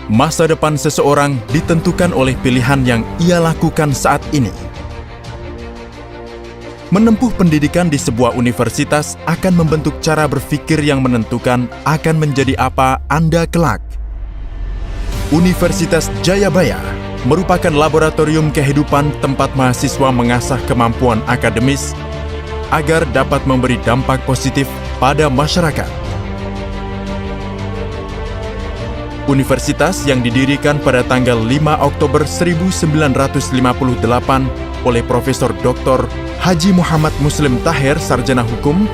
Masa depan seseorang ditentukan oleh pilihan yang ia lakukan saat ini. Menempuh pendidikan di sebuah universitas akan membentuk cara berpikir yang menentukan akan menjadi apa Anda kelak. Universitas Jayabaya merupakan laboratorium kehidupan tempat mahasiswa mengasah kemampuan akademis agar dapat memberi dampak positif pada masyarakat. Universitas yang didirikan pada tanggal 5 Oktober 1958 oleh Profesor Dr. Haji Muhammad Muslim Taher, Sarjana Hukum,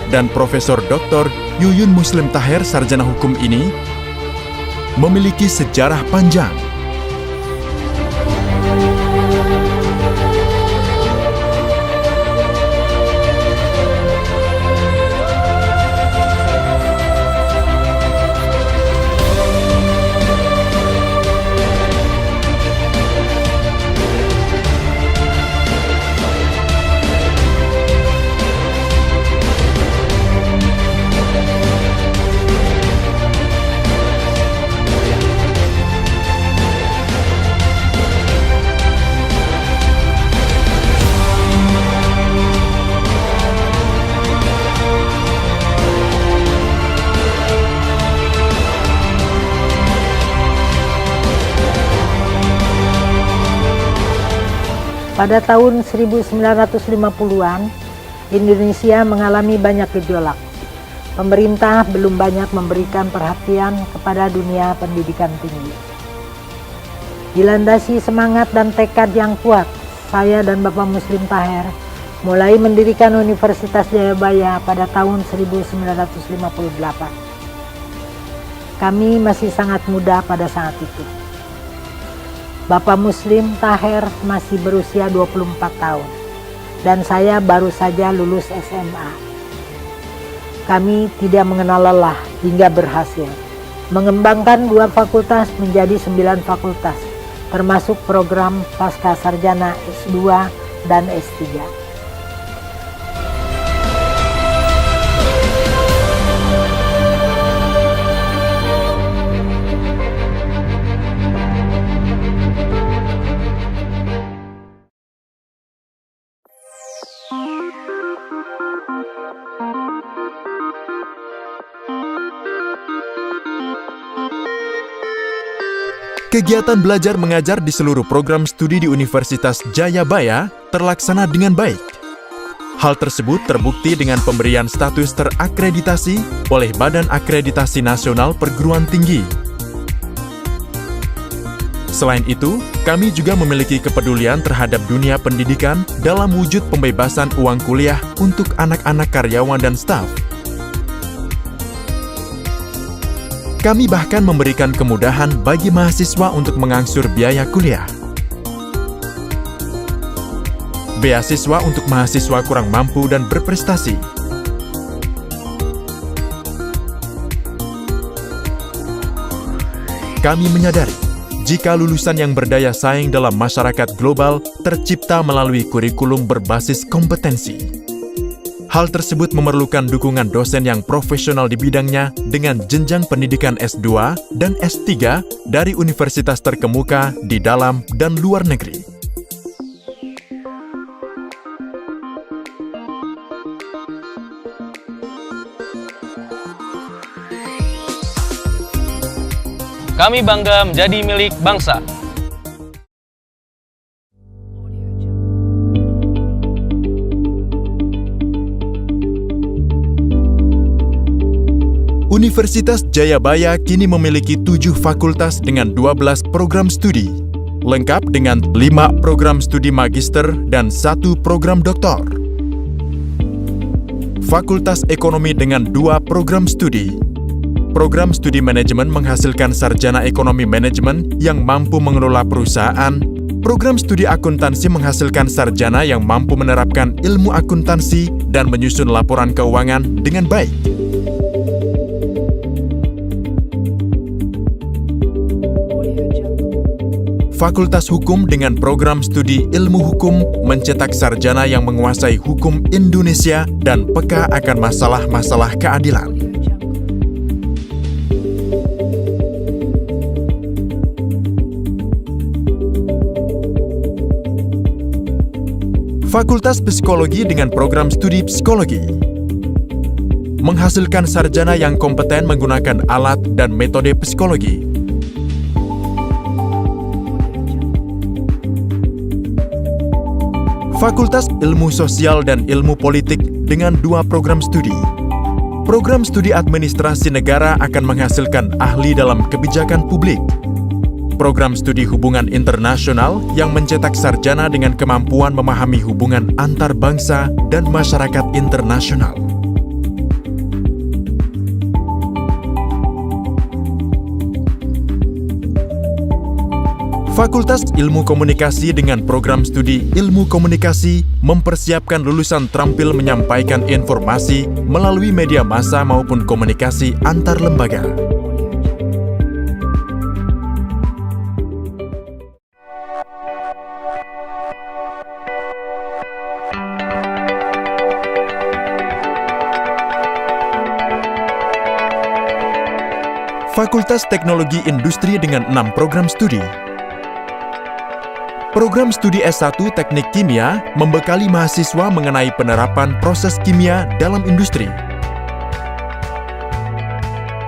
dan Profesor Dr. Yuyun Muslim Taher, Sarjana Hukum ini memiliki sejarah panjang. Pada tahun 1950-an, Indonesia mengalami banyak gejolak. Pemerintah belum banyak memberikan perhatian kepada dunia pendidikan tinggi. Dilandasi semangat dan tekad yang kuat, saya dan Bapak Muslim Taher mulai mendirikan Universitas Jayabaya pada tahun 1958. Kami masih sangat muda pada saat itu. Bapak Muslim Taher masih berusia 24 tahun dan saya baru saja lulus SMA. Kami tidak mengenal lelah hingga berhasil mengembangkan 2 fakultas menjadi 9 fakultas, termasuk program Pasca Sarjana S2 dan S3. Kegiatan belajar mengajar di seluruh program studi di Universitas Jayabaya terlaksana dengan baik. Hal tersebut terbukti dengan pemberian status terakreditasi oleh Badan Akreditasi Nasional Perguruan Tinggi. Selain itu, kami juga memiliki kepedulian terhadap dunia pendidikan dalam wujud pembebasan uang kuliah untuk anak-anak karyawan dan staf. Kami bahkan memberikan kemudahan bagi mahasiswa untuk mengangsur biaya kuliah. Beasiswa untuk mahasiswa kurang mampu dan berprestasi. Kami menyadari, jika lulusan yang berdaya saing dalam masyarakat global tercipta melalui kurikulum berbasis kompetensi. Hal tersebut memerlukan dukungan dosen yang profesional di bidangnya dengan jenjang pendidikan S2 dan S3 dari universitas terkemuka di dalam dan luar negeri. Kami bangga menjadi milik bangsa. Universitas Jayabaya kini memiliki 7 fakultas dengan 12 program studi, lengkap dengan 5 program studi magister dan 1 program doktor. Fakultas Ekonomi dengan 2 program studi. Program studi manajemen menghasilkan sarjana ekonomi manajemen yang mampu mengelola perusahaan. Program studi akuntansi menghasilkan sarjana yang mampu menerapkan ilmu akuntansi dan menyusun laporan keuangan dengan baik. Fakultas Hukum dengan program studi ilmu hukum mencetak sarjana yang menguasai hukum Indonesia dan peka akan masalah-masalah keadilan. Fakultas Psikologi dengan program studi psikologi menghasilkan sarjana yang kompeten menggunakan alat dan metode psikologi. Fakultas Ilmu Sosial dan Ilmu Politik dengan 2 program studi. Program studi Administrasi Negara akan menghasilkan ahli dalam kebijakan publik. Program studi Hubungan Internasional yang mencetak sarjana dengan kemampuan memahami hubungan antar bangsa dan masyarakat internasional. Fakultas Ilmu Komunikasi dengan program studi Ilmu Komunikasi mempersiapkan lulusan terampil menyampaikan informasi melalui media massa maupun komunikasi antar lembaga. Fakultas Teknologi Industri dengan 6 program studi. Program studi S1 Teknik Kimia membekali mahasiswa mengenai penerapan proses kimia dalam industri.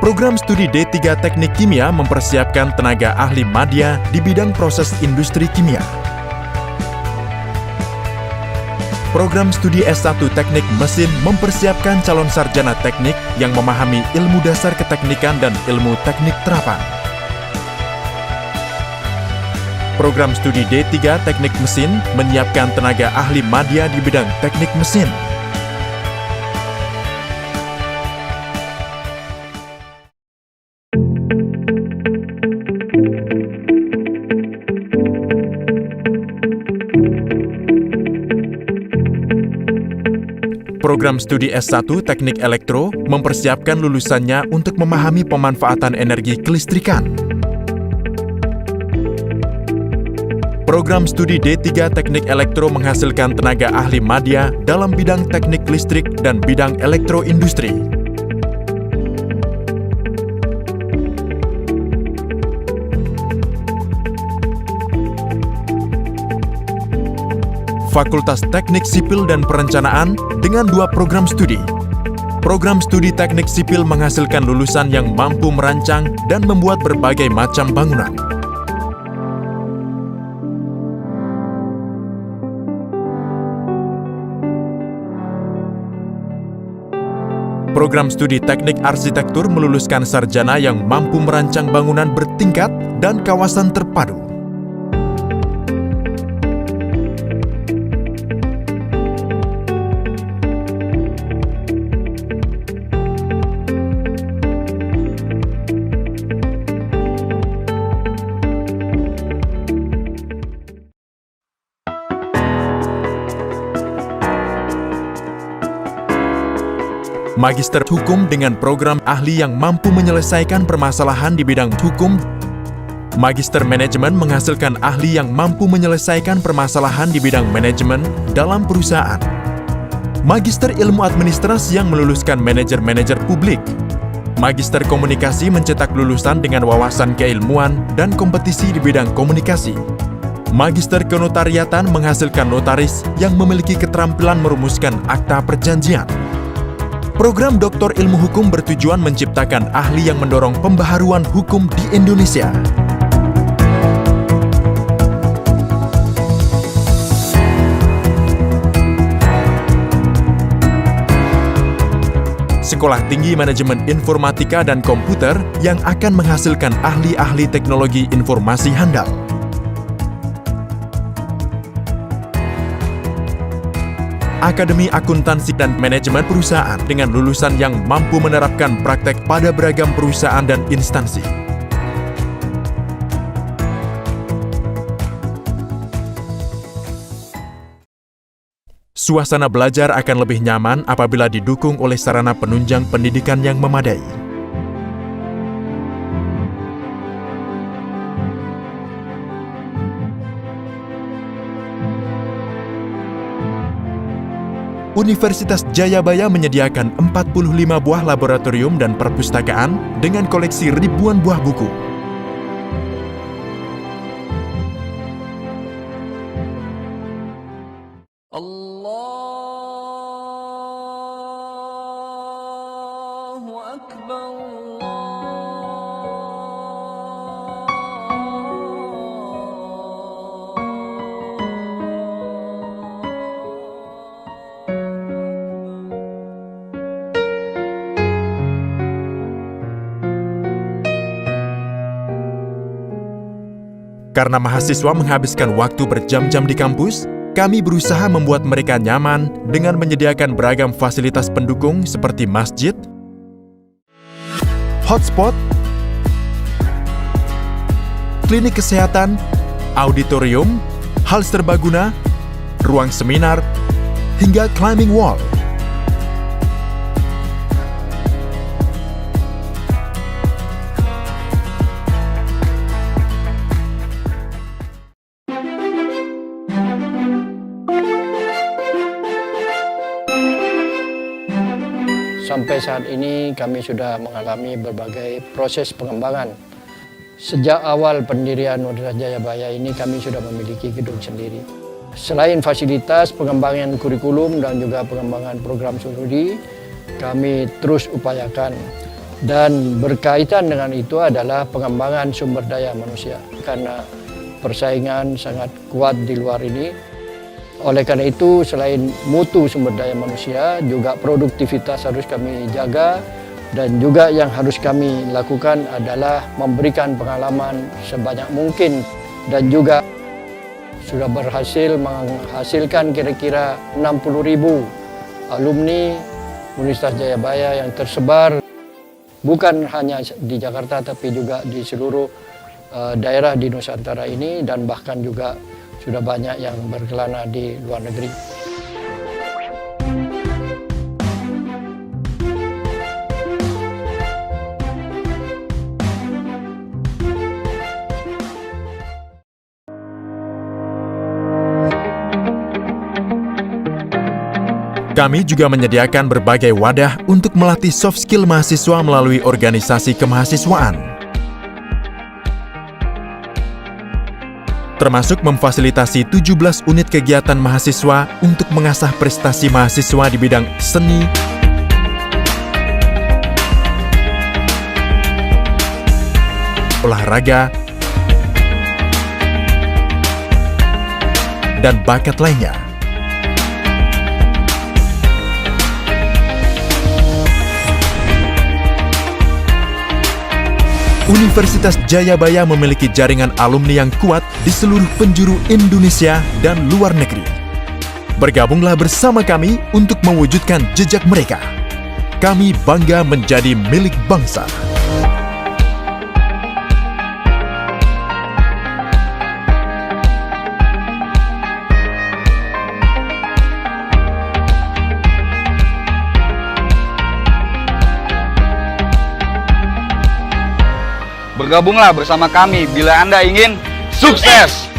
Program studi D3 Teknik Kimia mempersiapkan tenaga ahli madya di bidang proses industri kimia. Program studi S1 Teknik Mesin mempersiapkan calon sarjana teknik yang memahami ilmu dasar keteknikan dan ilmu teknik terapan. Program studi D3 Teknik Mesin menyiapkan tenaga ahli madya di bidang teknik mesin. Program studi S1 Teknik Elektro mempersiapkan lulusannya untuk memahami pemanfaatan energi kelistrikan. Program studi D3 Teknik Elektro menghasilkan tenaga ahli madya dalam bidang teknik listrik dan bidang elektroindustri. Fakultas Teknik Sipil dan Perencanaan dengan 2 program studi. Program studi Teknik Sipil menghasilkan lulusan yang mampu merancang dan membuat berbagai macam bangunan. Program studi Teknik Arsitektur meluluskan sarjana yang mampu merancang bangunan bertingkat dan kawasan terpadu. Magister Hukum dengan program ahli yang mampu menyelesaikan permasalahan di bidang hukum. Magister Manajemen menghasilkan ahli yang mampu menyelesaikan permasalahan di bidang manajemen dalam perusahaan. Magister Ilmu Administrasi yang meluluskan manajer-manajer publik. Magister Komunikasi mencetak lulusan dengan wawasan keilmuan dan kompetisi di bidang komunikasi. Magister Kenotariatan menghasilkan notaris yang memiliki keterampilan merumuskan akta perjanjian. Program Doktor Ilmu Hukum bertujuan menciptakan ahli yang mendorong pembaharuan hukum di Indonesia. Sekolah Tinggi Manajemen Informatika dan Komputer yang akan menghasilkan ahli-ahli teknologi informasi handal. Akademi Akuntansi dan Manajemen Perusahaan dengan lulusan yang mampu menerapkan praktek pada beragam perusahaan dan instansi. Suasana belajar akan lebih nyaman apabila didukung oleh sarana penunjang pendidikan yang memadai. Universitas Jayabaya menyediakan 45 buah laboratorium dan perpustakaan dengan koleksi ribuan buah buku. Karena mahasiswa menghabiskan waktu berjam-jam di kampus, kami berusaha membuat mereka nyaman dengan menyediakan beragam fasilitas pendukung seperti masjid, hotspot, klinik kesehatan, auditorium, hal serbaguna, ruang seminar, hingga climbing wall. Sampai saat ini kami sudah mengalami berbagai proses pengembangan. Sejak awal pendirian Universitas Jayabaya ini kami sudah memiliki gedung sendiri. Selain fasilitas pengembangan kurikulum dan juga pengembangan program studi, kami terus upayakan. Dan berkaitan dengan itu adalah pengembangan sumber daya manusia. Karena persaingan sangat kuat di luar ini. Oleh karena itu, selain mutu sumber daya manusia, juga produktivitas harus kami jaga, dan juga yang harus kami lakukan adalah memberikan pengalaman sebanyak mungkin, dan juga sudah berhasil menghasilkan kira-kira 60.000 alumni Universitas Jayabaya yang tersebar bukan hanya di Jakarta tapi juga di seluruh daerah di Nusantara ini, dan bahkan juga sudah banyak yang berkelana di luar negeri. Kami juga menyediakan berbagai wadah untuk melatih soft skill mahasiswa melalui organisasi kemahasiswaan. Termasuk memfasilitasi 17 unit kegiatan mahasiswa untuk mengasah prestasi mahasiswa di bidang seni, olahraga, dan bakat lainnya. Universitas Jayabaya memiliki jaringan alumni yang kuat di seluruh penjuru Indonesia dan luar negeri. Bergabunglah bersama kami untuk mewujudkan jejak mereka. Kami bangga menjadi milik bangsa. Bergabunglah bersama kami bila Anda ingin sukses!